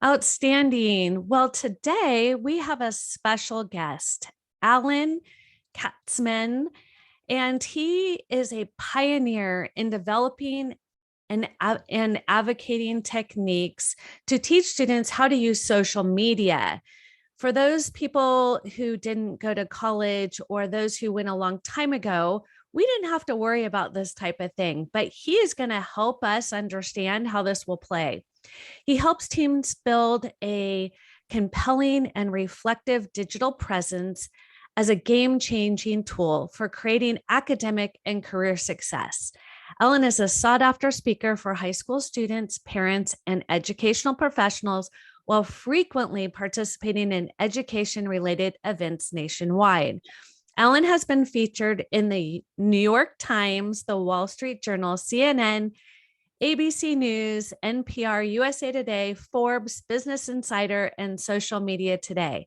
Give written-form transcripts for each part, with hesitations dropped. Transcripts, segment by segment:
Outstanding. Well, today we have a special guest, Alan Katzman, and he is a pioneer in developing and advocating techniques to teach students how to use social media. For those people who didn't go to college or those who went a long time ago, we didn't have to worry about this type of thing, but he is going to help us understand how this will play. He helps teams build a compelling and reflective digital presence as a game-changing tool for creating academic and career success. Ellen is a sought-after speaker for high school students, parents, and educational professionals while frequently participating in education-related events nationwide. Ellen has been featured in the New York Times, the Wall Street Journal, CNN, ABC News, NPR, USA Today, Forbes, Business Insider, and Social Media Today.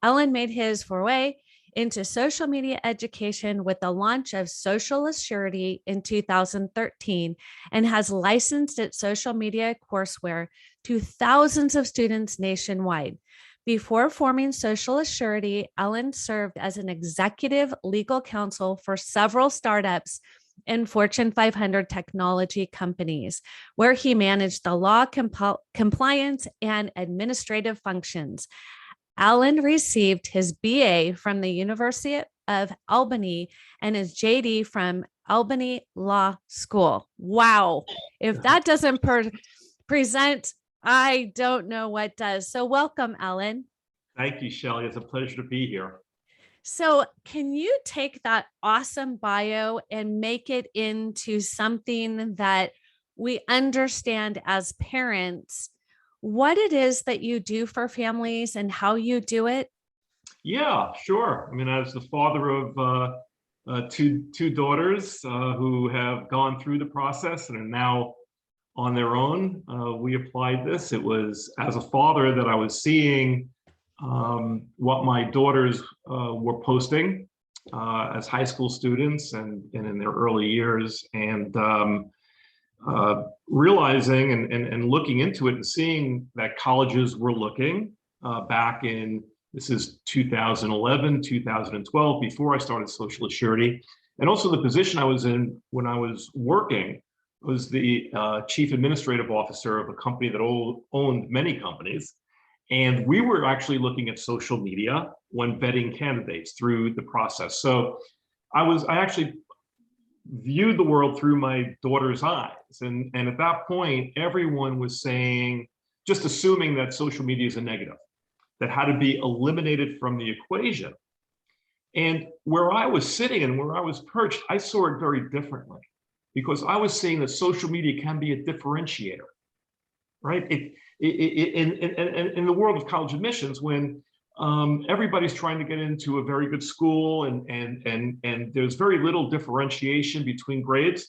Ellen made his foray into social media education with the launch of Social Assurity in 2013 and has licensed its social media courseware to thousands of students nationwide. Before forming Social Assurity, Ellen served as an executive legal counsel for several startups and Fortune 500 technology companies, where he managed the law, compliance, and administrative functions. Alan received his BA from the University of Albany and his JD from Albany Law School. Wow. If that doesn't present, I don't know what does. So welcome, Alan. Thank you, Shellee. It's a pleasure to be here. So can you take that awesome bio and make it into something that we understand as parents, what it is that you do for families and how you do it? Yeah, sure. I mean, as the father of two daughters who have gone through the process and are now on their own, we applied this. It was as a father that I was seeing what my daughters were posting as high school students and in their early years, and realizing and looking into it and seeing that colleges were looking back in, this is 2011, 2012, before I started Social Assurity. And also the position I was in when I was working was the chief administrative officer of a company that owned many companies. And we were actually looking at social media when vetting candidates through the process. So I actually viewed the world through my daughter's eyes. And at that point, everyone was saying, just assuming that social media is a negative, that had to be eliminated from the equation. And where I was sitting and where I was perched, I saw it very differently, because I was seeing that social media can be a differentiator, right? In the world of college admissions, when everybody's trying to get into a very good school and there's very little differentiation between grades,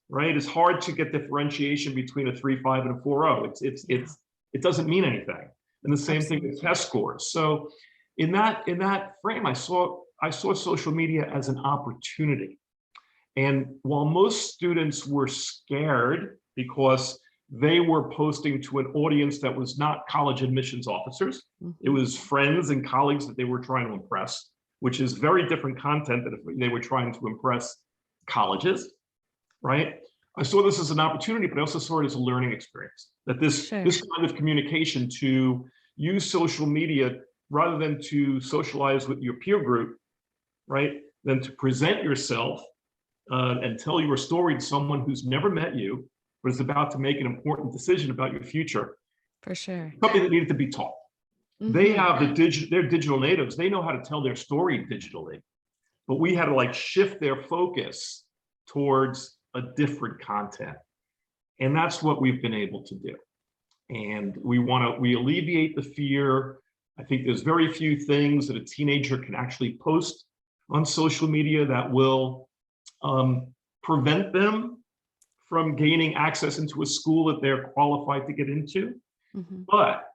right? It's hard to get differentiation between a 3.5 and a 4.0. It doesn't mean anything. And the same thing with test scores. So in that frame, I saw social media as an opportunity. And while most students were scared because they were posting to an audience that was not college admissions officers, it was friends and colleagues that they were trying to impress, which is very different content than if they were trying to impress colleges, right? I saw this as an opportunity, but I also saw it as a learning experience, that this kind of communication, to use social media rather than to socialize with your peer group, right? Then to present yourself and tell your story to someone who's never met you, but is about to make an important decision about your future. For sure. Something that needed to be taught. They have they're digital natives. They know how to tell their story digitally, but we had to like shift their focus towards a different content. And that's what we've been able to do. And we alleviate the fear. I think there's very few things that a teenager can actually post on social media that will prevent them from gaining access into a school that they're qualified to get into. But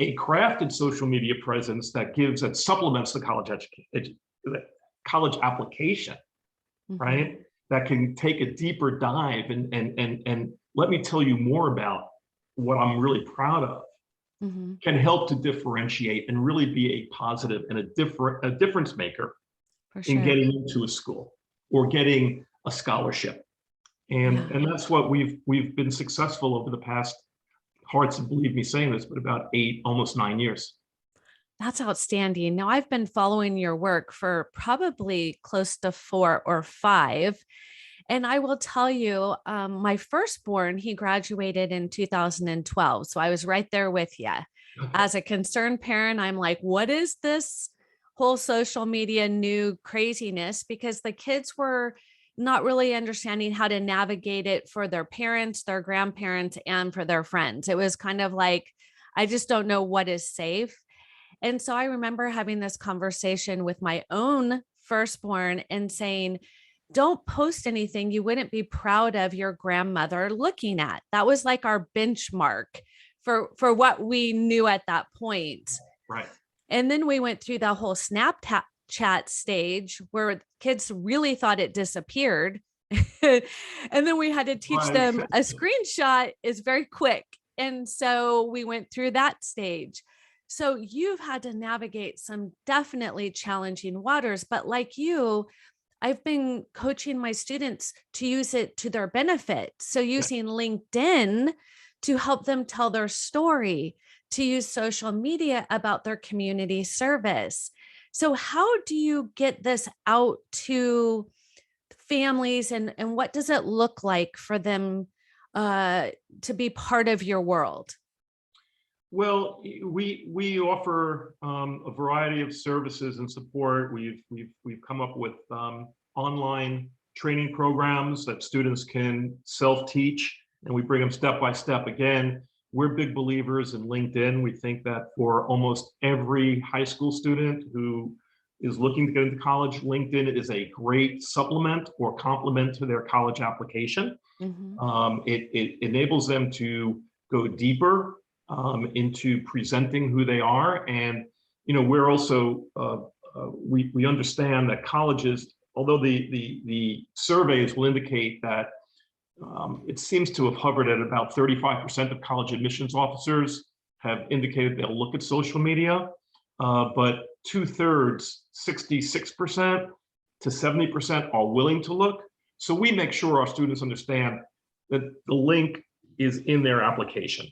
a crafted social media presence that supplements the college application, right? That can take a deeper dive and let me tell you more about what I'm really proud of. Mhm. can help to differentiate and really be a positive and a difference maker For in sure. getting into a school or getting a scholarship. Yeah. And that's what we've been successful over the past, hard to believe me saying this, but about 8, almost 9 years. That's outstanding. Now, I've been following your work for probably close to 4 or 5. And I will tell you, my firstborn, he graduated in 2012. So I was right there with you. Okay. As a concerned parent, I'm like, what is this whole social media new craziness? Because the kids were not really understanding how to navigate it for their parents, their grandparents, and for their friends. It was kind of like, I just don't know what is safe. And so I remember having this conversation with my own firstborn and saying, don't post anything you wouldn't be proud of your grandmother looking at. That was like our benchmark for what we knew at that point. Right. And then we went through the whole Snapchat stage where kids really thought it disappeared. And then we had to teach Right. them a screenshot is very quick. And so we went through that stage. So you've had to navigate some definitely challenging waters, but like you, I've been coaching my students to use it to their benefit. So Yeah. using LinkedIn to help them tell their story, to use social media about their community service. So how do you get this out to families, and what does it look like for them to be part of your world? Well, we offer a variety of services and support. We've come up with online training programs that students can self-teach, and we bring them step by step. Again, we're big believers in LinkedIn. We think that for almost every high school student who is looking to get into college, LinkedIn is a great supplement or complement to their college application. Mhm. It enables them to go deeper into presenting who they are. And, we're also, we understand that colleges, although the surveys will indicate that it seems to have hovered at about 35% of college admissions officers have indicated they'll look at social media, but 2/3, 66% to 70% are willing to look. So we make sure our students understand that the link is in their application.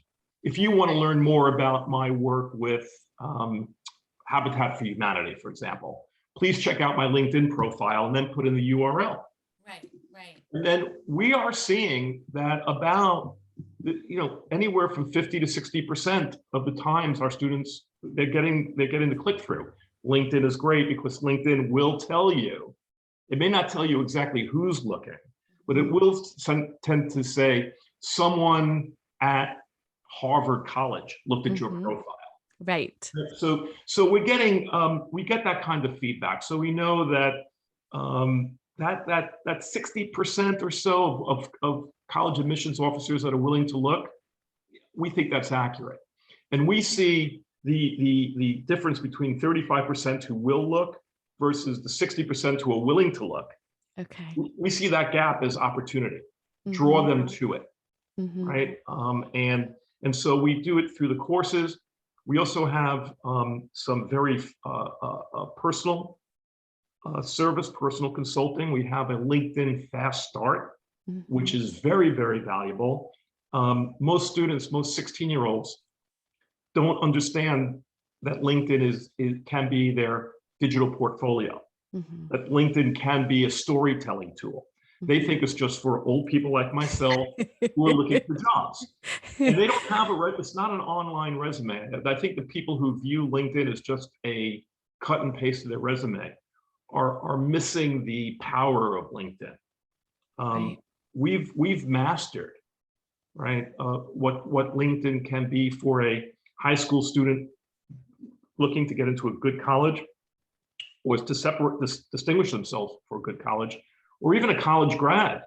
If you want to learn more about my work with Habitat for Humanity, for example, please check out my LinkedIn profile and then put in the URL. Right, right. And then we are seeing that about, anywhere from 50 to 60% of the times our students, they're getting the click through. LinkedIn is great because LinkedIn will tell you, it may not tell you exactly who's looking, but it will tend to say someone at Harvard College looked at your Mhm. profile. Right. So we get that kind of feedback. So we know that that 60% or so of college admissions officers that are willing to look, we think that's accurate. And we see the difference between 35% who will look versus the 60% who are willing to look. Okay. We see that gap as opportunity. Draw Mhm. them to it, Mhm. right? And so we do it through the courses. We also have some very personal service, personal consulting. We have a LinkedIn Fast Start, which Mhm. is very, very valuable. Most students, most 16-year-olds don't understand that LinkedIn can be their digital portfolio, Mhm. that LinkedIn can be a storytelling tool. They Mhm. think it's just for old people like myself who are looking for jobs. And they don't have it's not an online resume. I think the people who view LinkedIn as just a cut and paste of their resume are missing the power of LinkedIn. Right. We've mastered, right, what LinkedIn can be for a high school student looking to get into a good college, or to distinguish themselves for a good college, or even a college grad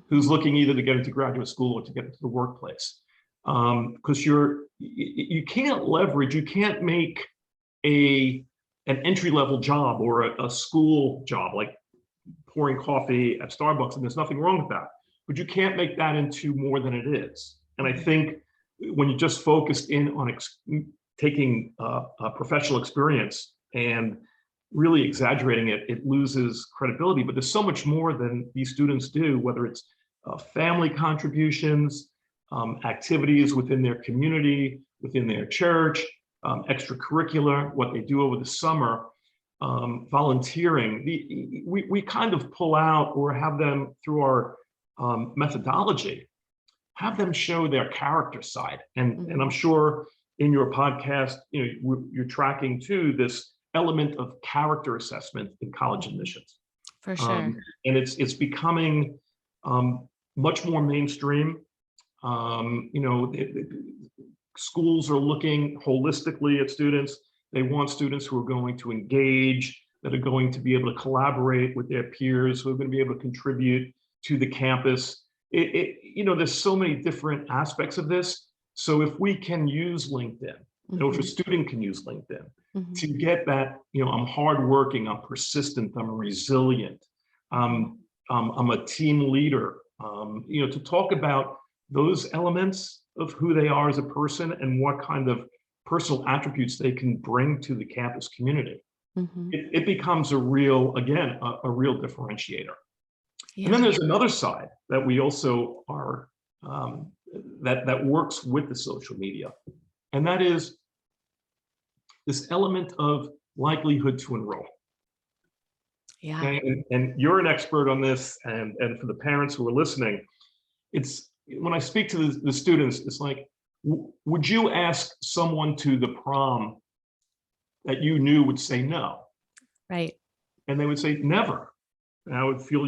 who's Mhm. looking either to get into graduate school or to get into the workplace. Because you can't make an entry-level job or a school job like pouring coffee at Starbucks, and there's nothing wrong with that. But you can't make that into more than it is. And I Mhm. think when you just focused in on taking a professional experience and really exaggerating it, it loses credibility. But there's so much more than these students do, whether it's family contributions, activities within their community, within their church, extracurricular, what they do over the summer, volunteering. We kind of pull out, or have them through our methodology, have them show their character side. And I'm sure in your podcast, you're tracking too this element of character assessment in college admissions. For sure. And it's becoming much more mainstream. Schools are looking holistically at students. They want students who are going to engage, that are going to be able to collaborate with their peers, who are going to be able to contribute to the campus. There's so many different aspects of this. So if we can use LinkedIn, or if a student can use LinkedIn to get that, I'm hardworking, I'm persistent, I'm resilient, I'm a team leader, to talk about those elements of who they are as a person and what kind of personal attributes they can bring to the campus community. It becomes a real differentiator. Yeah. And then there's another side that we also are, that works with the social media. And that is this element of likelihood to enroll. Yeah. Okay? And you're an expert on this, and for the parents who are listening, it's, when I speak to the students, it's like, would you ask someone to the prom that you knew would say no? Right. And they would say never. And I would feel,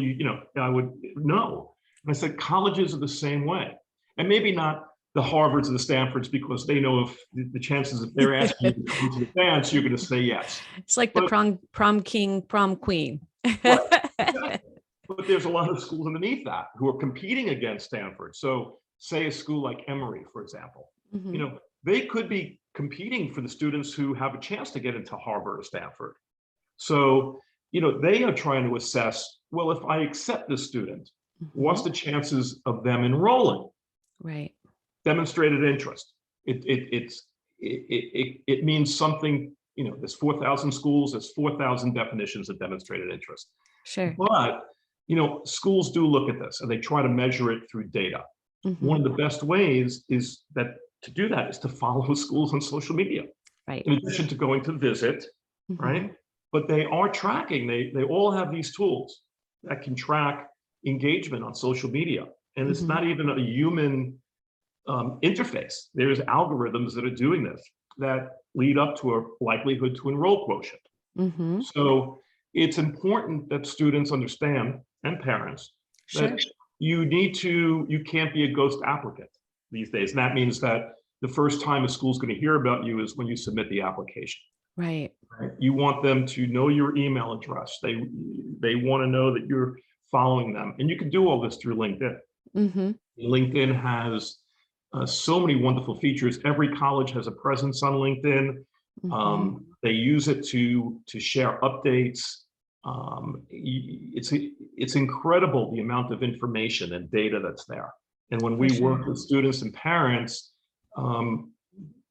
I would no. And I said, colleges are the same way. And maybe not the Harvards and the Stanfords, because they know if the chances if they're asking you to come to the dance, you're going to say yes. It's like the prom king, prom queen. Right, exactly. But there's a lot of schools underneath that who are competing against Stanford. So say a school like Emory, for example, they could be competing for the students who have a chance to get into Harvard or Stanford. So, they are trying to assess, well, if I accept this student, what's the chances of them enrolling? Right. Demonstrated interest. It means something, there's 4,000 schools, there's 4,000 definitions of demonstrated interest. Sure. But, schools do look at this and they try to measure it through data. One of the best ways to do that is to follow schools on social media. Right. In addition to going to visit, right? But they are tracking, they all have these tools that can track engagement on social media. And it's not even a human interface. There's algorithms that are doing this that lead up to a likelihood to enroll quotient. So it's important that students understand, and parents, that you can't be a ghost applicant these days. And that means that the first time a school's going to hear about you is when you submit the application. Right. You want them to know your email address. They want to know that you're following them. And you can do all this through LinkedIn. LinkedIn has so many wonderful features. Every college has a presence on LinkedIn. They use it to share updates. It's incredible the amount of information and data that's there. And when we work with students and parents,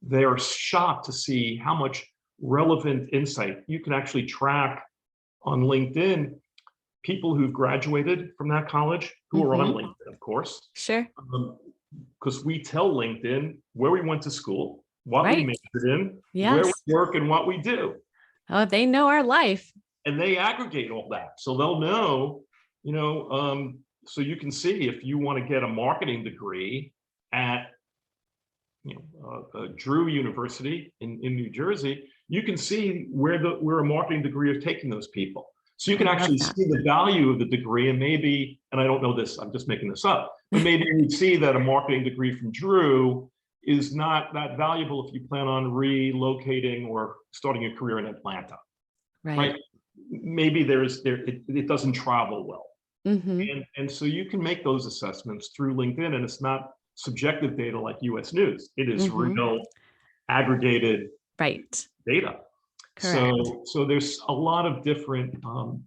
they are shocked to see how much relevant insight you can actually track on LinkedIn. People who've graduated from that college, who are on LinkedIn, of course. Sure. Because we tell LinkedIn where we went to school, what we majored in, where we work, and what we do. Oh, they know our life. And they aggregate all that. So they'll know, so you can see if you want to get a marketing degree at Drew University in New Jersey, you can see where a marketing degree is taking those people. So you can actually see the value of the degree, and maybe, and I don't know this, I'm just making this up, but maybe you'd see that a marketing degree from Drew is not that valuable if you plan on relocating or starting a career in Atlanta. Right? Maybe it doesn't travel well. And so you can make those assessments through LinkedIn, and it's not subjective data like US News. It is real aggregated data. So there's a lot of different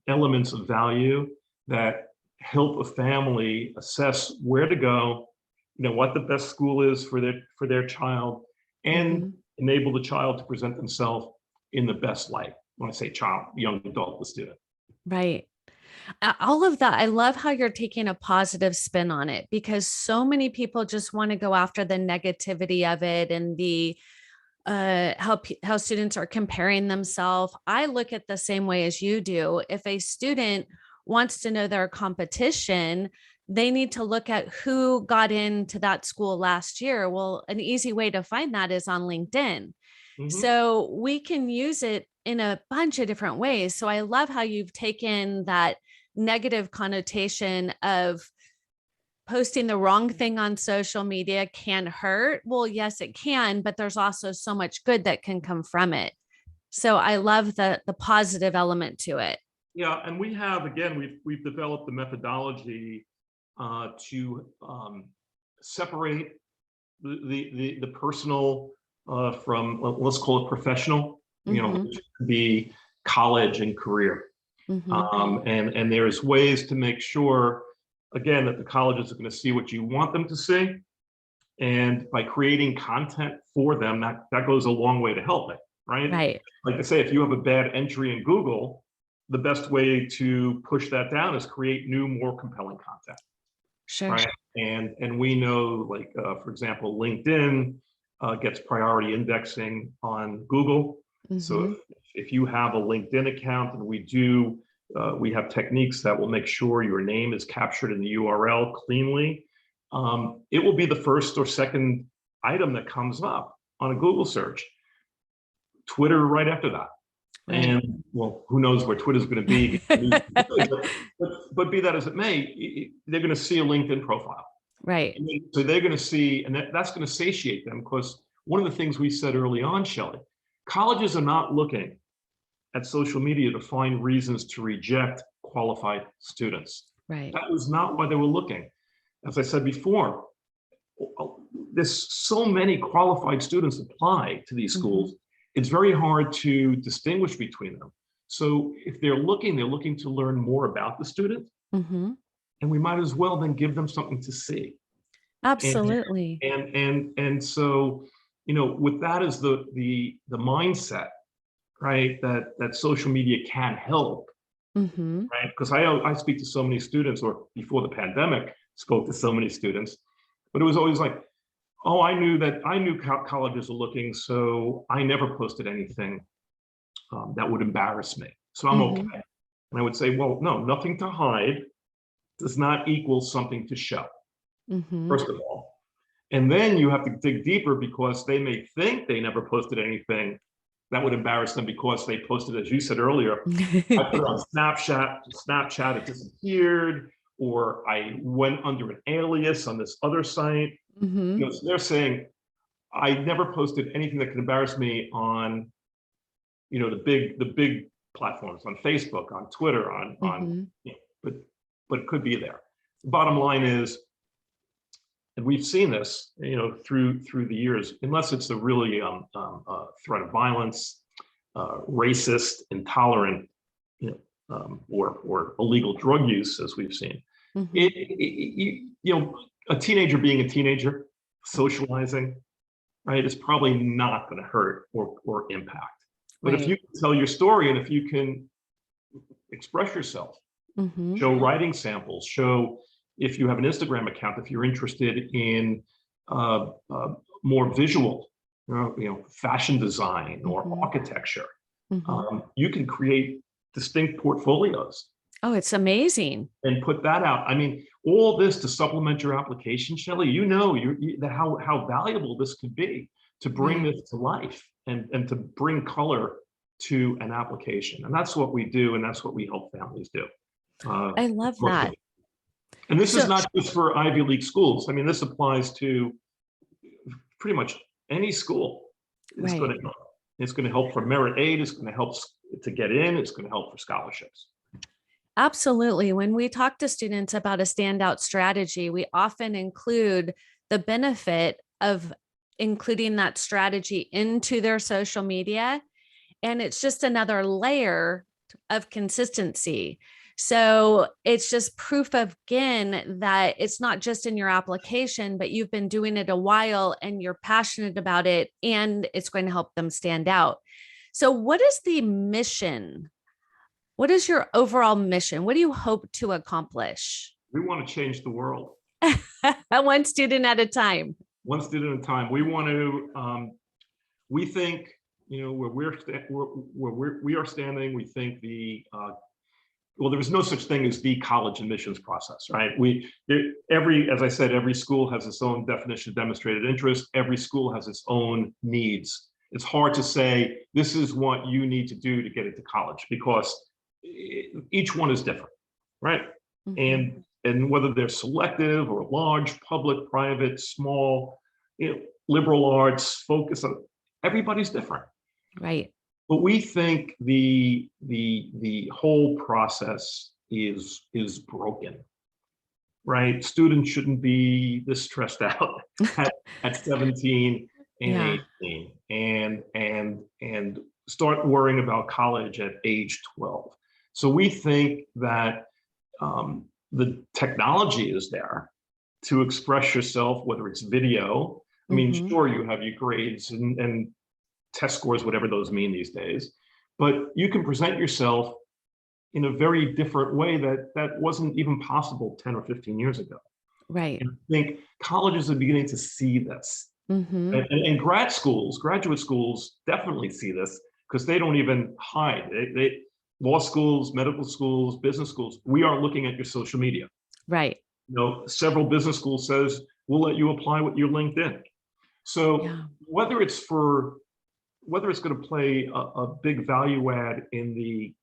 elements of value that help a family assess where to go what the best school is for their child, and Mhm. enable the child to present themselves in the best light. When I say child, young adult, the student. Right. All of that. I love how you're taking a positive spin on it, because so many people just want to go after the negativity of it and the how students are comparing themselves. I look at the same way as you do. If a student wants to know their competition, they need to look at who got into that school last year. Well, an easy way to find that is on LinkedIn. Mm-hmm. So we can use it in a bunch of different ways. So I love how you've taken that negative connotation of posting the wrong thing on social media can hurt. Well, yes, it can, but there's also so much good that can come from it. So I love the positive element to it. Yeah, and we have, again, we've developed the methodology to separate the personal from, let's call it professional, Mm-hmm. which could be college and career. Mm-hmm. And there's ways to make sure, again, that the colleges are going to see what you want them to see. And by creating content for them, that goes a long way to help it, right? Right. Like I say, if you have a bad entry in Google, the best way to push that down is create new, more compelling content, Sure. right? And we know, like, for example, LinkedIn gets priority indexing on Google. So Mm-hmm. if you have a LinkedIn account, and we have techniques that will make sure your name is captured in the URL cleanly, it will be the first or second item that comes up on a Google search. Twitter right after that. Right. And well, who knows where Twitter's going to be. But be that as it may, they're going to see a LinkedIn profile. Right. So they're going to see, and that's going to satiate them, because one of the things we said early on, Shellee, colleges are not looking at social media to find reasons to reject qualified students. Right. That was not why they were looking. As I said before, there's so many qualified students apply to these schools. Mm-hmm. It's very hard to distinguish between them. So if they're looking to learn more about the student, Mm-hmm. and we might as well then give them something to see. And Absolutely. so, with that as the mindset, right, that social media can help, Mm-hmm. right? Because I speak to so many students, or before the pandemic, spoke to so many students, but it was always like, oh, I knew colleges are looking, so I never posted anything that would embarrass me. So I'm okay. Mm-hmm. And I would say, well, no, nothing to hide does not equal something to show, Mm-hmm. first of all. And then you have to dig deeper, because they may think they never posted anything that would embarrass them, because they posted, as you said earlier, I put it on Snapchat, it disappeared, or I went under an alias on this other site. Mm-hmm. So they're saying, I never posted anything that could embarrass me on, the big platforms, on Facebook, on Twitter, Mm-hmm. but it could be there. The bottom line is, and we've seen this, through the years, unless it's a really threat of violence, racist, intolerant, or illegal drug use, as we've seen. Mm-hmm. A teenager being a teenager, socializing, right, is probably not going to hurt or impact. But if Right. you can tell your story, and if you can express yourself, Mm-hmm. show writing samples, show, if you have an Instagram account, if you're interested in more visual, fashion design or Mm-hmm. architecture, Mm-hmm. you can create distinct portfolios Oh, it's amazing. and put that out. I mean, all this to supplement your application, Shellee. How valuable this could be to bring Right. this to life, and to bring color to an application. And that's what we do, and that's what we help families do. I love that. And this is So, not just for Ivy League schools. I mean, this applies to pretty much any school. It's going right. to help. It's going to help for merit aid. It's going to help to get in. It's going to help for scholarships. Absolutely. When we talk to students about a standout strategy, we often include the benefit of including that strategy into their social media. And it's just another layer of consistency. So it's just proof of, again, that it's not just in your application, but you've been doing it a while and you're passionate about it, and it's going to help them stand out. So what is the mission? What is your overall mission? What do you hope to accomplish? We want to change the world. One student at a time. One student at a time. We want to, we think, where we are standing, we think well, there is no such thing as the college admissions process, right? As I said, every school has its own definition of demonstrated interest. Every school has its own needs. It's hard to say, this is what you need to do to get into college, because each one is different, right? Mm-hmm. And whether they're selective or large, public, private, small, liberal arts, focus on, everybody's different. Right. But we think the whole process is broken, right? Students shouldn't be this stressed out at 17 and 18 and start worrying about college at age 12. So we think that the technology is there to express yourself, whether it's video. I mean, sure, you have your grades and test scores, whatever those mean these days, but you can present yourself in a very different way that wasn't even possible 10 or 15 years ago. Right. And I think colleges are beginning to see this. And graduate schools definitely see this, because they don't even hide. They law schools, medical schools, business schools, we are looking at your social media. Right. Several business schools says, we'll let you apply with your LinkedIn. So whether it's going to play a big value add in the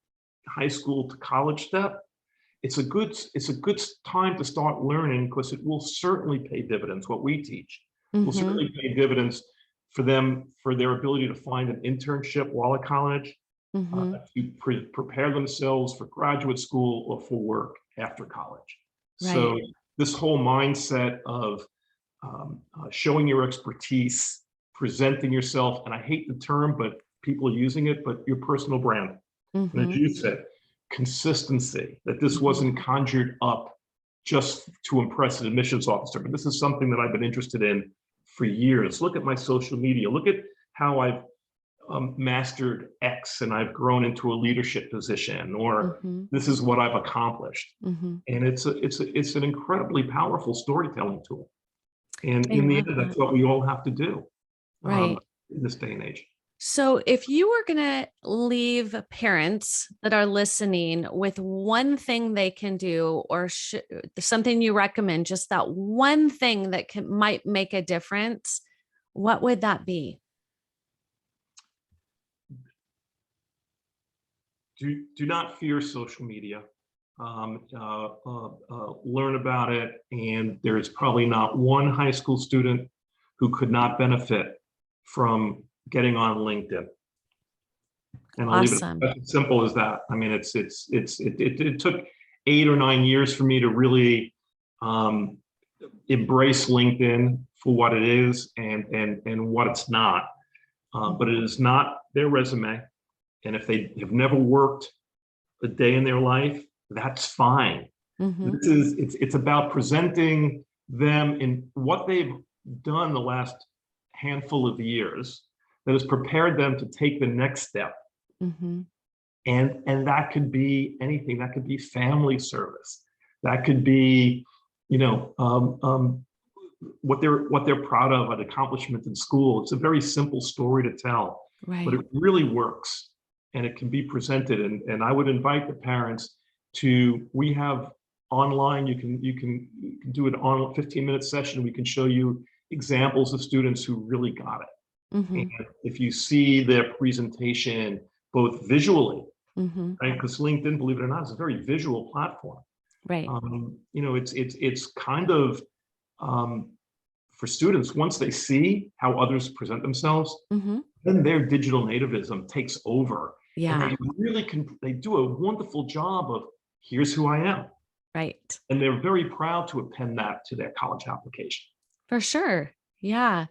high school to college step, it's a good time to start learning, because it will certainly pay dividends. What we teach will certainly pay dividends for them, for their ability to find an internship while at college, to prepare themselves for graduate school or for work after college. Right. So this whole mindset of showing your expertise, presenting yourself, and I hate the term, but people are using it, but your personal brand. And as you said, consistency, that this wasn't conjured up just to impress an admissions officer, but this is something that I've been interested in for years. Look at my social media. Look at how I've mastered X and I've grown into a leadership position, or this is what I've accomplished. And it's an incredibly powerful storytelling tool. And in the end, that's what we all have to do, right, in this day and age. So if you were going to leave parents that are listening with one thing they can do, or something you recommend, just that one thing that might make a difference, what would that be? Do not fear social media. Learn about it, and there's probably not one high school student who could not benefit from getting on LinkedIn. And I'll leave it as simple as that. I mean, it took 8 or 9 years for me to really embrace LinkedIn for what it is and what it's not. But it is not their resume. And if they have never worked a day in their life, that's fine. It's about presenting them in what they've done the last handful of years that has prepared them to take the next step. And that could be anything. That could be family service. That could be, what they're proud of, an accomplishment in school. It's a very simple story to tell, but it really works, and it can be presented. And I would invite the parents to, we have online, you can do an on 15-minute session. We can show you examples of students who really got it. And if you see their presentation, both visually, right? Because LinkedIn, believe it or not, is a very visual platform. Right. It's kind of for students, once they see how others present themselves, then their digital nativism takes over. Yeah. And they really they do a wonderful job of, here's who I am. Right. And they're very proud to append that to their college application. For sure. Yeah.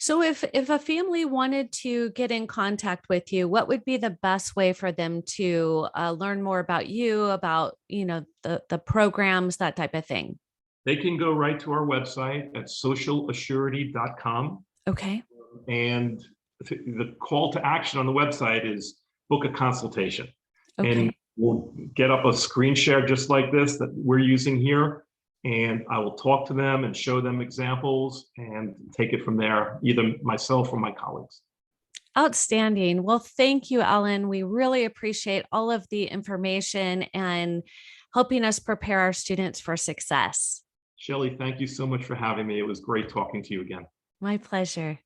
So if a family wanted to get in contact with you, what would be the best way for them to learn more about you, about the programs, that type of thing? They can go right to our website at socialassurity.com. Okay. And the call to action on the website is book a consultation. And Okay. we'll get up a screen share just like this that we're using here. And I will talk to them and show them examples and take it from there, either myself or my colleagues. Outstanding. Well, thank you, Ellen. We really appreciate all of the information and helping us prepare our students for success. Shellee, thank you so much for having me. It was great talking to you again. My pleasure.